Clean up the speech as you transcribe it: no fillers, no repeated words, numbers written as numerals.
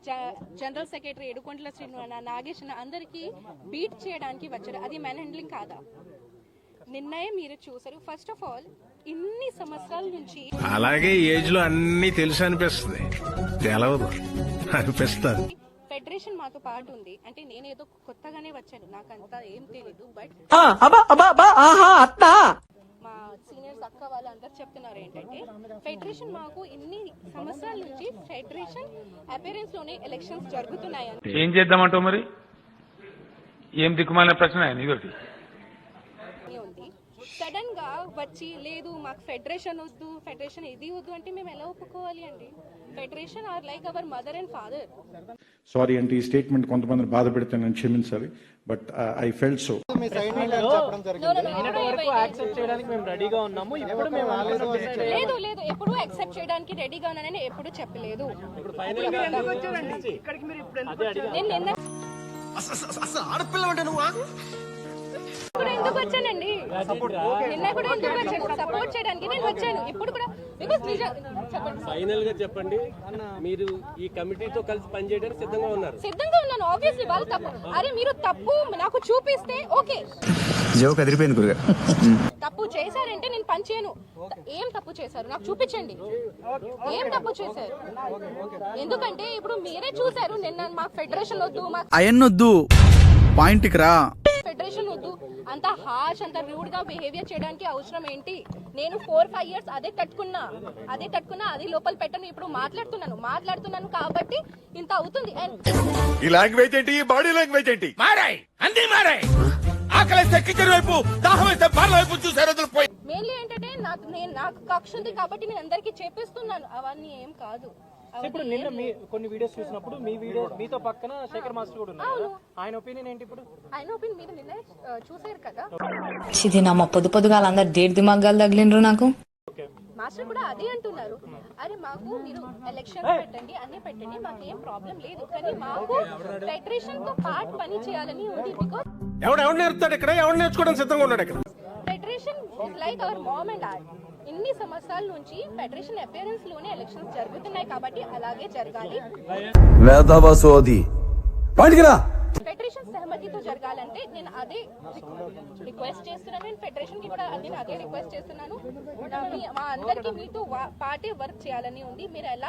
General secretary ఏడుకొండల శ్రీను నాగేష్ అందరికీ beat చేయడానికి వచ్చారు. అది మ్యాన్ హ్యాండ్లింగ్ కాదా? నిర్ణయం మీరు చూసారు. ఫస్ట్ ఆఫ్ ఆల్ ఇన్ని సంవత్సరాల నుంచి అలాగే ఏజ్ లో అన్ని తెలుసు అనిపిస్తుంది, తెలవదు అనిపిస్తుంది. ఫెడరేషన్ మాతో పాటు ఉంది అంటే నేను ఏదో కొత్తగానే వచ్చాను, నాకంతా ఏం తెలీదు. బట్ మా సీనియర్స్ అక్క వాళ్ళు అందరు చెప్తున్నారు ఏంటంటే ఫెడరేషన్ మాకు ఇన్ని సంవత్సరాల నుంచి ఫెడరేషన్ అపీరెన్స్ లోనే ఎలక్షన్స్ జరుగుతున్నాయని. ఏం చేద్దామంటావు మరి? ఏం దిక్కుమాలిన ప్రశ్న ఇదొకటి ఉంది. సడన్ గా వచ్చి లేదు మాకు ఫెడరేషన్ వద్దు, ఫెడరేషన్ ఇది వద్దు అంటే మేము ఎలా ఒప్పుకోవాలి అండి? Federation are like our mother and father. Sorry అంటే ఈ స్టేట్మెంట్ కొంతమంది బాధ పెడితే నన్ను క్షమించాలి, బట్ ఐ ఫెల్ట్ సో. లేదు లేదు ఎప్పుడు యాక్సెప్ట్ చేయడానికి రెడీగా ఉన్నానని ఎప్పుడు చెప్పలేదు. ఎందుకు వచ్చానండి? నిన్న కూడా ఎందుకు వచ్చాను? సపోర్ట్ చేయడానికి నేను వచ్చాను. ఇప్పుడు కూడా ఫైనల్ గా చెప్పండి, మీరు ఈ కమిటీతో కలిసి పనిచేయడానికి సిద్ధంగా ఉన్నారు? సిద్ధంగా ఉన్నాను. ఆబ్వియస్లీ వాళ్ళు తప్పు, అరే మీరు తప్పు నాకు చూపిస్తే ఓకే. తప్పు చేశారంటే నేను పని చేయను. ఏం తప్పు చేశారు నాకు చూపించండి, ఏం తప్పు చేశారు. ఎందుకంటే ఇప్పుడు మీరే చూసారు నిన్న మాకు ఫెడరేషన్ వద్దు, మాకు అయన్నొద్దు పాయింట్ రా, ఫెడరేషన్ వద్దు, అంత హార్ష్ అంత రూడ్ గా బిహేవియర్ చేయడానికి అవసరం ఏంటి? నేను 4-5 years అదే తట్టుకున్నా, అది లోపల పెట్టను. ఇప్పుడు మాట్లాడుతున్నాను కాబట్టి ఇంత అవుతుంది. ఈ లాంగ్వేజ్ ఏంటి, ఈ బాడీ లాంగ్వేజ్ ఏంటి? మారాయి అన్ని మారాయి. ఆకలి సెక్కించిన వైపు, దాహం వేస్తే బార్ల వైపు చూసారు. మెయిన్లీ ఏంటంటే నాకు కక్ష ఉంది కాబట్టి నేను అందరికి చేపిస్తున్నాను. అవన్నీ ఏం కాదు. ఇప్పుడు నిన్న కొన్ని వీడియోస్ చూసినప్పుడు మీ వీడియో మీతో పక్కన శేఖర్ మాస్టర్ కూడా ఉన్నారు. ఆయన ఒపీనియన్ ఏంటి? ఇప్పుడు ఆయన ఒపీనియన్ మీరు నిన్న చూసారు కదా. ఇది నా పొద్దుగా అందరు దేడి దిమాగాలు తగిలిండ్రు నాకు. మాస్టర్ కూడా అదే అంటున్నారు, అరే మాకు మీరు ఎలక్షన్ పెట్టండి, అన్ని పెట్టండి, మాకు ఏం ప్రాబ్లం లేదు, కానీ మాకు ఫెడరేషన్ తో పార్ట్ పని చేయాలని ఉంది. బికాజ్ ఎవడు నేర్పుతాడు ఇక్కడ? ఎవడు నేర్చుకోవడం సిద్ధంగా ఉన్నాడు ఇక్కడ? Federation is like our mom and dad. ఇన్ని సంవత్సరాల నుంచి ఫెడరేషన్ అపియరెన్స్ లోనే ఎలక్షన్స్ జరుగుతున్నాయి కాబట్టి అలాగే జరగాలి. ఫెడరేషన్ సహమతితో జరగాలంటే నేను అదే రిక్వెస్ట్ చేస్తున్నాను. నేను ఫెడరేషన్ కి కూడా నేను అదే రిక్వెస్ట్ చేస్తున్నాను. మా అందరికి మీతో పార్టీ వర్క్ చేయాలని ఉంది. మీరు ఎలా